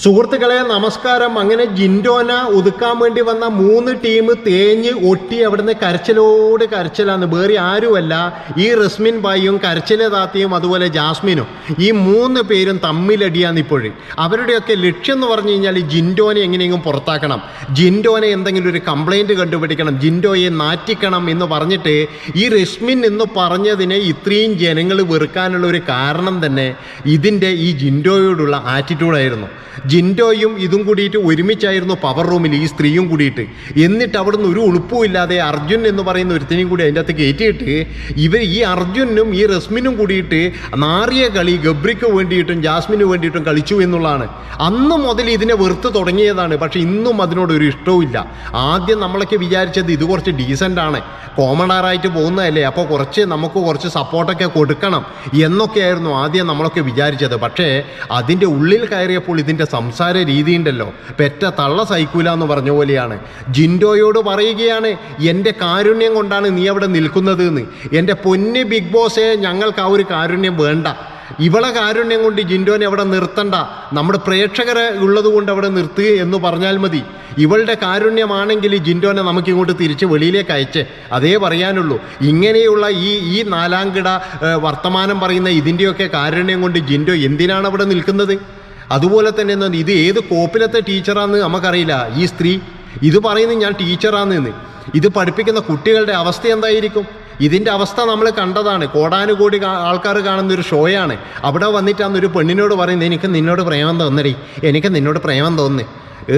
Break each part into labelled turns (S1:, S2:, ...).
S1: സുഹൃത്തുക്കളെ നമസ്കാരം. അങ്ങനെ ജിൻഡോന ഒതുക്കാൻ വേണ്ടി വന്ന 3 ടീം തേഞ്ഞ് ഒട്ടി അവിടുന്ന് കരച്ചിലോട് കരച്ചിലാന്ന്. വേറെ ആരുമല്ല, ഈ റസ്മിൻ ബായിയും കരച്ചിലെ താത്തയും അതുപോലെ ജാസ്മിനും, ഈ 3 പേരും തമ്മിലടിയാന്ന് ഇപ്പോഴും. അവരുടെയൊക്കെ ലക്ഷ്യം എന്ന് പറഞ്ഞു കഴിഞ്ഞാൽ ജിൻഡോനെ എങ്ങനെയെങ്കിലും പുറത്താക്കണം, ജിൻഡോനെ എന്തെങ്കിലും ഒരു കംപ്ലൈൻറ്റ് കണ്ടുപിടിക്കണം, ജിൻഡോയെ നാറ്റിക്കണം എന്ന് പറഞ്ഞിട്ട് ഈ റസ്മിൻ എന്ന് പറഞ്ഞതിനെ ഇത്രയും ജനങ്ങൾ വെറുക്കാനുള്ള ഒരു കാരണം തന്നെ ഇതിൻ്റെ ഈ ജിൻഡോയോടുള്ള ആറ്റിറ്റ്യൂഡായിരുന്നു. ജിൻഡോയും ഇതും കൂടിയിട്ട് ഒരുമിച്ചായിരുന്നു പവർ റൂമിൽ, ഈ സ്ത്രീയും കൂടിയിട്ട്. എന്നിട്ട് അവിടുന്ന് ഒരു ഉളുപ്പും ഇല്ലാതെ അർജുൻ എന്ന് പറയുന്ന ഒരുത്തിനെയും കൂടി അതിൻ്റെ അകത്ത് കയറ്റിയിട്ട് ഈ അർജുനും ഈ റസ്മിനും കൂടിയിട്ട് നാറിയ കളി ഗബ്രിക്ക് വേണ്ടിയിട്ടും ജാസ്മിന് വേണ്ടിയിട്ടും കളിച്ചു എന്നുള്ളതാണ്. അന്ന് മുതൽ ഇതിനെ വെറുത്ത് തുടങ്ങിയതാണ്. പക്ഷേ ഇന്നും അതിനോടൊരു ഇഷ്ടവും ഇല്ല. ആദ്യം നമ്മളൊക്കെ വിചാരിച്ചത് ഇത് കുറച്ച് ഡീസൻ്റാണ്, കോമണറായിട്ട് പോകുന്നതല്ലേ, അപ്പോൾ നമുക്ക് കുറച്ച് സപ്പോർട്ടൊക്കെ കൊടുക്കണം എന്നൊക്കെയായിരുന്നു ആദ്യം നമ്മളൊക്കെ വിചാരിച്ചത്. പക്ഷേ അതിൻ്റെ ഉള്ളിൽ കയറിയപ്പോൾ ഇതിൻ്റെ സംസാര രീതി ഉണ്ടല്ലോ, പെറ്റ തള്ള സൈക്കൂല എന്ന് പറഞ്ഞ പോലെയാണ്. ജിൻഡോയോട് പറയുകയാണ്, എൻ്റെ കാരുണ്യം കൊണ്ടാണ് നീ അവിടെ നിൽക്കുന്നത് എന്ന്. എൻ്റെ പൊന്ന് ബിഗ് ബോസേ, ഞങ്ങൾക്ക് ആ ഒരു കാരുണ്യം വേണ്ട. ഇവളെ കാരുണ്യം കൊണ്ട് ജിൻഡോനെ അവിടെ നിർത്തണ്ട, നമ്മുടെ പ്രേക്ഷകരെ ഉള്ളത് കൊണ്ട് അവിടെ നിർത്തുക എന്ന് പറഞ്ഞാൽ മതി. ഇവളുടെ കാരുണ്യമാണെങ്കിൽ ജിൻഡോനെ നമുക്കിങ്ങോട്ട് തിരിച്ച് വെളിയിലേക്ക് അയച്ചേ, അതേ പറയാനുള്ളൂ. ഇങ്ങനെയുള്ള ഈ നാലാംകിട വർത്തമാനം പറയുന്ന ഇതിൻ്റെയൊക്കെ കാരുണ്യം കൊണ്ട് ജിൻഡോ എന്തിനാണ് അവിടെ നിൽക്കുന്നത്? അതുപോലെ തന്നെ ഇത് ഏത് കോപ്പിലത്തെ ടീച്ചറാന്ന് നമുക്കറിയില്ല. ഈ സ്ത്രീ ഇത് പറയുന്നത് ഞാൻ ടീച്ചറാണെന്ന്. ഇത് പഠിപ്പിക്കുന്ന കുട്ടികളുടെ അവസ്ഥ എന്തായിരിക്കും? ഇതിൻ്റെ അവസ്ഥ നമ്മൾ കണ്ടതാണ്. കോടാനുകോടി ആൾക്കാർ കാണുന്നൊരു ഷോയാണ്. അവിടെ വന്നിട്ടാണ് ഒരു പെണ്ണിനോട് പറയുന്നത്, എനിക്ക് നിന്നോട് പ്രേമം തോന്നടി, എനിക്ക് നിന്നോട് പ്രേമം തോന്നി.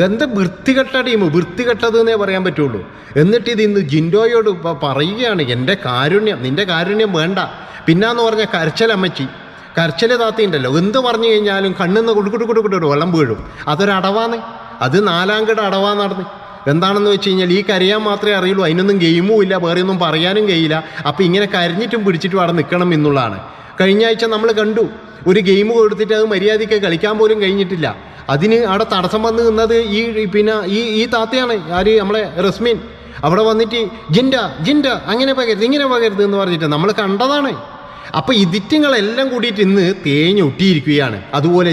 S1: എന്താ വൃത്തികെട്ട ടീം, വൃത്തികെട്ടതെന്നേ പറയാൻ പറ്റുള്ളൂ. എന്നിട്ട് ഇത് ഇന്ന് ജിൻഡോയോട് പറയുകയാണ്, എൻ്റെ കാരുണ്യം, നിൻ്റെ കാരുണ്യം വേണ്ട. പിന്നാന്ന് പറഞ്ഞ കരച്ചലമ്മച്ചി, കരച്ചിൽ താത്തിയുണ്ടല്ലോ, എന്ത് പറഞ്ഞു കഴിഞ്ഞാലും കണ്ണിന്ന് കുടുക്കുടുക്കുടുക്കുടു വെള്ളം വീഴും. അതൊരടവാന്ന്, അത് നാലാംകിട അടവാ നടന്ന്. എന്താണെന്ന് വെച്ച് കഴിഞ്ഞാൽ ഈ കരയാൻ മാത്രമേ അറിയുള്ളൂ, അതിനൊന്നും ഗെയിമും ഇല്ല, വേറെ ഒന്നും പറയാനും കഴിയില്ല. അപ്പോൾ ഇങ്ങനെ കരഞ്ഞിട്ടും പിടിച്ചിട്ടും അവിടെ നിൽക്കണം എന്നുള്ളതാണ്. കഴിഞ്ഞ ആഴ്ച നമ്മൾ കണ്ടു, ഒരു ഗെയിം കൊടുത്തിട്ട് അത് മര്യാദയ്ക്ക് കളിക്കാൻ പോലും കഴിഞ്ഞിട്ടില്ല. അതിന് അവിടെ തടസ്സം വന്ന് നിന്നത് ഈ താത്തയാണ്, ആര്, നമ്മളെ റസ്മിൻ. അവിടെ വന്നിട്ട് ജിൻഡ അങ്ങനെ പകരുത് ഇങ്ങനെ പകരുത് എന്ന് പറഞ്ഞിട്ട് നമ്മൾ കണ്ടതാണ്. അപ്പോൾ ഇതിറ്റുങ്ങളെല്ലാം കൂടിയിട്ട് ഇന്ന് തേഞ്ഞൊട്ടിയിരിക്കുകയാണ്. അതുപോലെ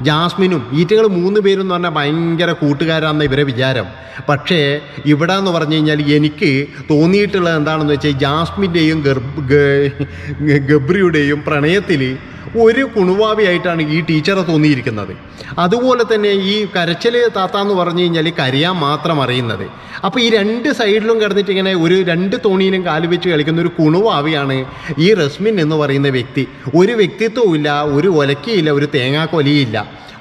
S1: ജാസ്മിനും ഈറ്റുകൾ 3 പേരും എന്ന് പറഞ്ഞാൽ ഭയങ്കര കൂട്ടുകാരാണെന്ന് ഇവരെ വിചാരം. പക്ഷേ ഇവിടെ എന്ന് പറഞ്ഞു കഴിഞ്ഞാൽ എനിക്ക് തോന്നിയിട്ടുള്ളത് എന്താണെന്ന് വെച്ചാൽ ജാസ്മിൻ്റെയും ഗബ്രിയുടെയും പ്രണയത്തിൽ ഒരു കുണുവാവിയായിട്ടാണ് ഈ ടീച്ചറെ തോന്നിയിരിക്കുന്നത്. അതുപോലെ തന്നെ ഈ കരച്ചിൽ താത്താന്ന് പറഞ്ഞു കഴിഞ്ഞാൽ കരയാൻ മാത്രം അറിയുന്നത്. അപ്പോൾ ഈ 2 സൈഡിലും കിടന്നിട്ട് ഇങ്ങനെ ഒരു 2 തോണിയിലും കാല് വെച്ച് കളിക്കുന്ന ഒരു കുണുവാവിയാണ് ഈ റസ്മിൻ എന്ന് പറയുന്ന വ്യക്തി. ഒരു വ്യക്തിത്വവും ഇല്ല, ഒരു ഒലക്കയില്ല, ഒരു തേങ്ങാക്കൊലയില്ല.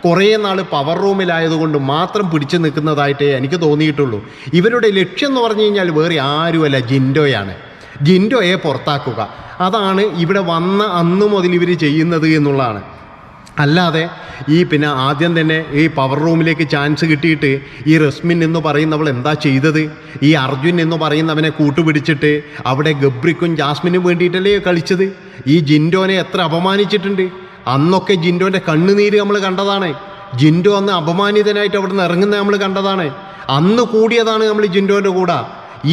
S1: കുറേ നാൾ പവർ റൂമിലായതുകൊണ്ട് മാത്രം പിടിച്ചു നിൽക്കുന്നതായിട്ടേ എനിക്ക് തോന്നിയിട്ടുള്ളൂ. ഇവരുടെ ലക്ഷ്യം എന്ന് പറഞ്ഞു കഴിഞ്ഞാൽ വേറെ ആരുമല്ല, ജിൻഡോയാണ്. ജിൻഡോയെ പുറത്താക്കുക, അതാണ് ഇവിടെ വന്ന അന്ന് മുതൽ ഇവർ ചെയ്യുന്നത് എന്നുള്ളതാണ്. അല്ലാതെ ആദ്യം തന്നെ ഈ പവർ റൂമിലേക്ക് ചാൻസ് കിട്ടിയിട്ട് ഈ റസ്മിൻ എന്ന് പറയുന്നവൾ എന്താ ചെയ്തത്? ഈ അർജുൻ എന്ന് പറയുന്നവനെ കൂട്ടുപിടിച്ചിട്ട് അവിടെ ഗബ്രിക്കും ജാസ്മിനും വേണ്ടിയിട്ടല്ലേ കളിച്ചത്? ഈ ജിൻഡോനെ എത്ര അപമാനിച്ചിട്ടുണ്ട്. അന്നൊക്കെ ജിൻഡോൻ്റെ കണ്ണുനീര് നമ്മൾ കണ്ടതാണ്. ജിൻഡോ അന്ന് അപമാനിതനായിട്ട് അവിടെ നിന്ന് ഇറങ്ങുന്നത് നമ്മൾ കണ്ടതാണ്. അന്ന് കൂടിയതാണ് നമ്മൾ ജിൻഡോൻ്റെ കൂടെ.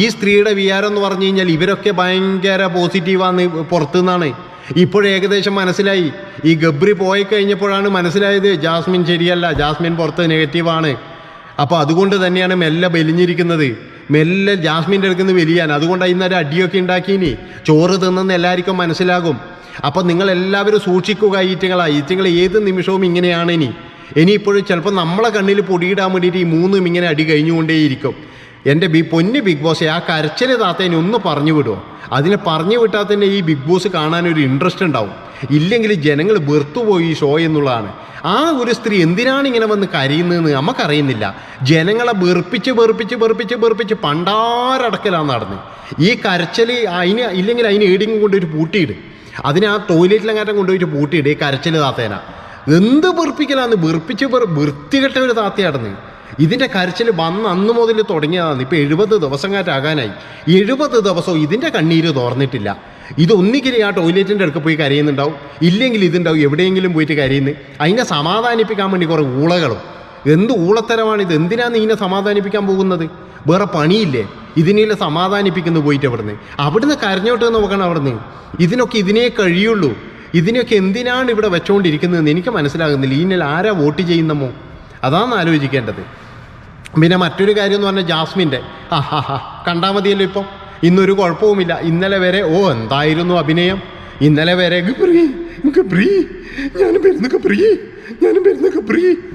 S1: ഈ സ്ത്രീയുടെ വിചാരം എന്ന് പറഞ്ഞു കഴിഞ്ഞാൽ ഇവരൊക്കെ ഭയങ്കര പോസിറ്റീവാന്ന് പുറത്തുനിന്നാണ്. ഇപ്പോഴേകദേശം മനസ്സിലായി. ഈ ഗബ്രി പോയി കഴിഞ്ഞപ്പോഴാണ് മനസ്സിലായത് ജാസ്മിൻ ശരിയല്ല, ജാസ്മിൻ പുറത്ത് നെഗറ്റീവാണ്. അപ്പോൾ അതുകൊണ്ട് തന്നെയാണ് മെല്ലെ വലിഞ്ഞിരിക്കുന്നത്, മെല്ലെ ജാസ്മിൻ്റെ അടുക്കുന്ന വലിയാൻ. അതുകൊണ്ടാണ് ഇന്നൊരു അടിയൊക്കെ ഉണ്ടാക്കിയിനി. ചോറ് തിന്നെന്ന് എല്ലാവർക്കും മനസ്സിലാകും. അപ്പോൾ നിങ്ങളെല്ലാവരും സൂക്ഷിക്കുക. ഈറ്റങ്ങൾ ഏത് നിമിഷവും ഇങ്ങനെയാണ്. ഇനിയിപ്പോഴും ചിലപ്പോൾ നമ്മളെ കണ്ണിൽ പൊടിയിടാൻ വേണ്ടിയിട്ട് ഈ 3 ഇങ്ങനെ അടി കഴിഞ്ഞുകൊണ്ടേയിരിക്കും. എൻ്റെ പൊന്ന് ബിഗ് ബോസ്, ആ കരച്ചിൽ താത്തേനെ ഒന്ന് പറഞ്ഞു വിടുമോ? അതിനെ പറഞ്ഞു വിട്ടാൽ തന്നെ ഈ ബിഗ് ബോസ് കാണാനൊരു ഇൻട്രസ്റ്റ് ഉണ്ടാവും. ഇല്ലെങ്കിൽ ജനങ്ങൾ വെറുത്തുപോയി ഈ ഷോ എന്നുള്ളതാണ്. ആ ഒരു സ്ത്രീ എന്തിനാണ് ഇങ്ങനെ വന്ന് കരയുന്നതെന്ന് നമുക്കറിയുന്നില്ല. ജനങ്ങളെ വെറുപ്പിച്ച് പണ്ടാരടക്കലാണ് നടന്ന്. ഈ കരച്ചിൽ ഇല്ലെങ്കിൽ അതിന് ഏടിങ്ങും കൊണ്ടൊരു പൂട്ടിയിടും. അതിന് ആ ടോയ്ലറ്റിലെങ്ങാറ്റം കൊണ്ടുപോയിട്ട് പൂട്ടിയിടും. ഈ കരച്ചിൽ താത്തേന എന്ത് വെറുപ്പിക്കലാന്ന്, വൃത്തികെട്ട ഒരു താത്തയാടുന്ന്. ഇതിൻ്റെ കരച്ചിൽ വന്ന് അന്ന് മുതൽ തുടങ്ങിയതാണ്. ഇപ്പോൾ 70 ദിവസം കാറ്റാകാനായി. 70 ദിവസവും ഇതിൻ്റെ കണ്ണീര് തോർന്നിട്ടില്ല. ഇതൊന്നിക്കലും ആ ടോയ്ലറ്റിൻ്റെ അടുക്ക് പോയി കരയുന്നുണ്ടാവും, ഇല്ലെങ്കിൽ ഇതുണ്ടാവും എവിടെയെങ്കിലും പോയിട്ട് കരയുന്നു. അതിനെ സമാധാനിപ്പിക്കാൻ വേണ്ടി കുറേ ഊളകളും. എന്ത് ഊളത്തരമാണിത്? എന്തിനാണ് ഇതിനെ സമാധാനിപ്പിക്കാൻ പോകുന്നത്? വേറെ പണിയില്ലേ? ഇതിനെ സമാധാനിപ്പിക്കുന്നു പോയിട്ട് അവിടുന്ന് കരഞ്ഞോട്ട് നോക്കണം. അവിടുന്ന് ഇതിനേ കഴിയുള്ളൂ. ഇതിനൊക്കെ എന്തിനാണ് ഇവിടെ വെച്ചുകൊണ്ടിരിക്കുന്നതെന്ന് എനിക്ക് മനസ്സിലാകുന്നില്ല. ഇതിനാൽ ആരാ വോട്ട് ചെയ്യുന്നമോ? അതാണ് ആലോചിക്കേണ്ടത്. പിന്നെ മറ്റൊരു കാര്യം എന്ന് പറഞ്ഞാൽ ജാസ്മിൻ്റെ കണ്ടാൽ മതിയല്ലോ. ഇപ്പം ഇന്നൊരു കുഴപ്പവുമില്ല. ഇന്നലെ വരെ എന്തായിരുന്നു അഭിനയം. ഇന്നലെ വരെ ഞാനും വരുന്നൊക്കെ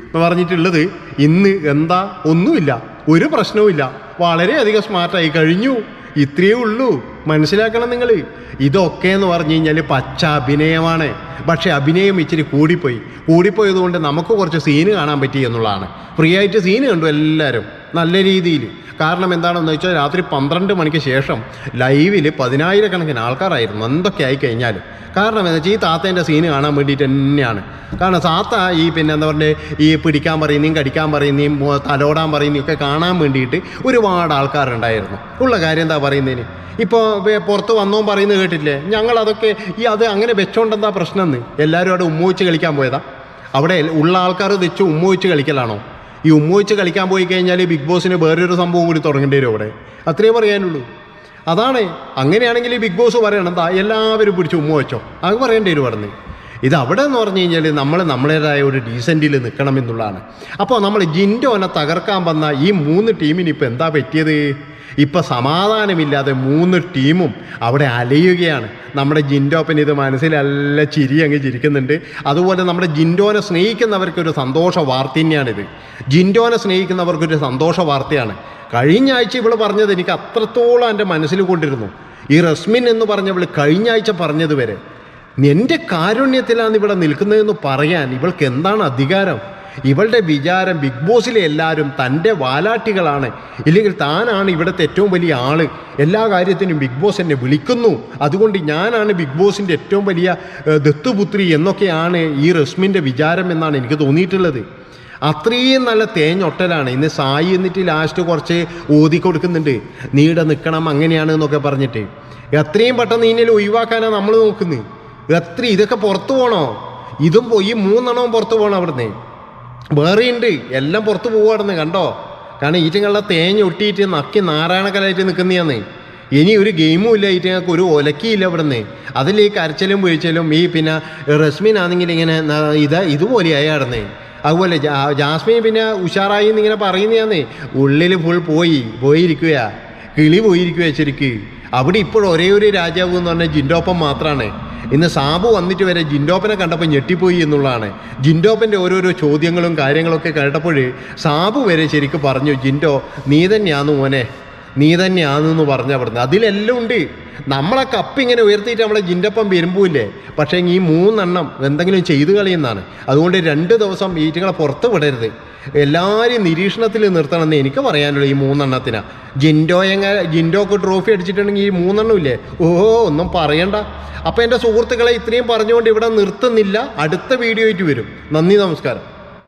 S1: എന്ന് പറഞ്ഞിട്ടുള്ളത് ഇന്ന് എന്താ, ഒന്നുമില്ല, ഒരു പ്രശ്നവുമില്ല, വളരെയധികം സ്മാർട്ടായി കഴിഞ്ഞു. ഇത്രയേ ഉള്ളൂ. മനസ്സിലാക്കണം നിങ്ങൾ. ഇതൊക്കെ എന്ന് പറഞ്ഞു കഴിഞ്ഞാൽ പച്ച അഭിനയമാണ്. പക്ഷേ അഭിനയം ഇച്ചിരി കൂടിപ്പോയതുകൊണ്ട് നമുക്ക് കുറച്ച് സീന് കാണാൻ പറ്റി എന്നുള്ളതാണ്. ഫ്രീ ആയിട്ട് സീന് കണ്ടു എല്ലാവരും നല്ല രീതിയിൽ. കാരണം എന്താണെന്ന് വെച്ചാൽ രാത്രി 12 മണിക്ക് ശേഷം ലൈവിൽ 10,000 ആൾക്കാരായിരുന്നു എന്തൊക്കെ ആയി കഴിഞ്ഞാൽ. കാരണം എന്താ വെച്ചാൽ ഈ താത്തേൻ്റെ സീന് കാണാൻ വേണ്ടിയിട്ട് തന്നെയാണ്. കാരണം താത്ത ഈ എന്താ പറയുക, ഈ പിടിക്കാൻ പറയുന്നതും കടിക്കാൻ പറയുന്നതും തലോടാൻ പറയുന്നതും ഒക്കെ കാണാൻ വേണ്ടിയിട്ട് ഒരുപാട് ആൾക്കാരുണ്ടായിരുന്നു. ഉള്ള കാര്യം എന്താ പറയുന്നതിന്. ഇപ്പോൾ പുറത്ത് വന്നോ പറയുന്നത് കേട്ടില്ലേ. ഞങ്ങളതൊക്കെ അത് അങ്ങനെ വെച്ചോണ്ടെന്താ പ്രശ്നം എന്ന്. എല്ലാവരും അവിടെ ഉമ്മ കളിക്കാൻ പോയതാ. അവിടെ ഉള്ള ആൾക്കാർ വെച്ച് ഉമ്മ കളിക്കലാണോ? ഈ ഉമ്മ കളിക്കാൻ പോയി കഴിഞ്ഞാൽ ബിഗ് ബോസിന് വേറൊരു സംഭവം കൂടി തുടങ്ങേണ്ടി വരും അവിടെ. അത്രേ പറയാനുള്ളൂ. അതാണ്. അങ്ങനെയാണെങ്കിൽ ബിഗ് ബോസ് പറയണം എന്താ എല്ലാവരും പിടിച്ച് ഉമ്മ വെച്ചോ, അത് പറയേണ്ടി വരും അവിടെ നിന്ന്. ഇത് അവിടെ എന്ന് പറഞ്ഞു കഴിഞ്ഞാൽ നമ്മളേതായ ഒരു ഡീസൻറ്റിൽ നിൽക്കണം എന്നുള്ളതാണ്. അപ്പോൾ നമ്മൾ ജിൻഡോനെ തകർക്കാൻ വന്ന ഈ 3 ടീമിന് ഇപ്പോൾ എന്താ പറ്റിയത്? ഇപ്പം സമാധാനമില്ലാതെ 3 ടീമും അവിടെ അലയുകയാണ്. നമ്മുടെ ജിൻഡോപ്പൻ ഇത് മനസ്സിലല്ല ചിരി അങ്ങ് ചിരിക്കുന്നുണ്ട്. അതുപോലെ നമ്മുടെ ജിൻഡോനെ സ്നേഹിക്കുന്നവർക്കൊരു സന്തോഷ വാർത്ത തന്നെയാണിത്. ജിൻഡോനെ സ്നേഹിക്കുന്നവർക്കൊരു സന്തോഷ വാർത്തയാണ്. കഴിഞ്ഞ ആഴ്ച ഇവൾ പറഞ്ഞത് എനിക്ക് അത്രത്തോളം എൻ്റെ മനസ്സിൽ കൊണ്ടിരുന്നു. ഈ റസ്മിൻ എന്ന് പറഞ്ഞവൾ കഴിഞ്ഞ ആഴ്ച പറഞ്ഞത് വരെ എൻ്റെ കാരുണ്യത്തിലാണ് ഇവിടെ നിൽക്കുന്നതെന്ന് പറയാൻ ഇവൾക്ക് എന്താണ് അധികാരം? ഇവളുടെ വിചാരം ബിഗ് ബോസിലെ എല്ലാവരും തൻ്റെ വാലാട്ടികളാണ്, ഇല്ലെങ്കിൽ താനാണ് ഇവിടുത്തെ ഏറ്റവും വലിയ ആള്, എല്ലാ കാര്യത്തിനും ബിഗ് ബോസ് എന്നെ വിളിക്കുന്നു, അതുകൊണ്ട് ഞാനാണ് ബിഗ് ബോസിൻ്റെ ഏറ്റവും വലിയ ദത്തുപുത്രി എന്നൊക്കെയാണ് ഈ റസ്മിൻ്റെ വിചാരം എന്നാണ് എനിക്ക് തോന്നിയിട്ടുള്ളത്. അത്രയും നല്ല തേഞ്ഞൊട്ടലാണ്. ഇന്ന് സായി എന്നിട്ട് ലാസ്റ്റ് കുറച്ച് ഓതി കൊടുക്കുന്നുണ്ട്, നീടെ നിൽക്കണം അങ്ങനെയാണ് എന്നൊക്കെ പറഞ്ഞിട്ട്. എത്രയും പെട്ടെന്ന് ഇതിനെ ഒഴിവാക്കാനാണ് നമ്മൾ നോക്കുന്നത്. ഇതൊക്കെ പുറത്തു പോകണോ? ഇതും ഈ 3 എണ്ണവും പുറത്തു പോകണം അവിടുന്ന്. വേറെയുണ്ട്, എല്ലാം പുറത്ത് പോവാടുന്ന് കണ്ടോ. കാരണം ഈറ്റങ്ങളുടെ തേഞ്ഞൊട്ടിയിട്ട് നക്കി നാരായണക്കലായിട്ട് നിൽക്കുന്നതാണ്. ഇനി ഒരു ഗെയിമും ഇല്ല, ഈറ്റങ്ങൾക്ക് ഒരു ഒലക്കിയില്ല ഇവിടുന്ന്. അതിൽ ഈ കരച്ചിലും വീഴ്ചയിലും ഈ റസ്മിൻ ആണെങ്കിൽ ഇങ്ങനെ ഇതുപോലെയായി നടന്നേ. അതുപോലെ ജാസ്മിൻ ഉഷാറായി എന്നിങ്ങനെ പറയുന്നതാന്നേ. ഉള്ളിൽ ഫുൾ പോയിരിക്കുക, കിളി പോയിരിക്കുക ശരിക്ക്. അവിടെ ഇപ്പോഴും ഒരേ ഒരു രാജാവ് എന്ന് പറഞ്ഞാൽ ജിൻഡോപ്പൻ മാത്രമാണ്. ഇന്ന് സാബു വന്നിട്ട് വരെ ജിൻഡോപ്പനെ കണ്ടപ്പോൾ ഞെട്ടിപ്പോയി എന്നുള്ളതാണ്. ജിൻഡോപ്പൻ്റെ ഓരോരോ ചോദ്യങ്ങളും കാര്യങ്ങളൊക്കെ കേട്ടപ്പോൾ സാബു വരെ ശരിക്കും പറഞ്ഞു, ജിൻഡോ നീ തന്നെയാന്ന് മോനെ, നീ തന്നെയാണെന്ന് പറഞ്ഞവിടുന്ന്. അതിലെല്ലാം ഉണ്ട്. നമ്മളെ കപ്പിങ്ങനെ ഉയർത്തിയിട്ട് നമ്മളെ ജിൻഡൊപ്പം വരുമ്പോയില്ലേ. പക്ഷേ ഈ 3 എണ്ണം എന്തെങ്കിലും ചെയ്തു കളിയുന്നതാണ്. അതുകൊണ്ട് 2 ദിവസം ഈറ്റുകളെ പുറത്ത് വിടരുത്, എല്ലാവരും നിരീക്ഷണത്തിൽ നിർത്തണമെന്ന് എനിക്ക് പറയാനുള്ളൂ. ഈ 3 എണ്ണത്തിനാണ്. ജിൻഡോക്ക് ട്രോഫി അടിച്ചിട്ടുണ്ടെങ്കിൽ ഈ 3 എണ്ണം ഇല്ലേ, ഒന്നും പറയണ്ട. അപ്പോൾ എൻ്റെ സുഹൃത്തുക്കളെ ഇത്രയും പറഞ്ഞുകൊണ്ട് ഇവിടെ നിർത്തുന്നില്ല. അടുത്ത വീഡിയോ ആയിട്ട് വരും. നന്ദി, നമസ്കാരം.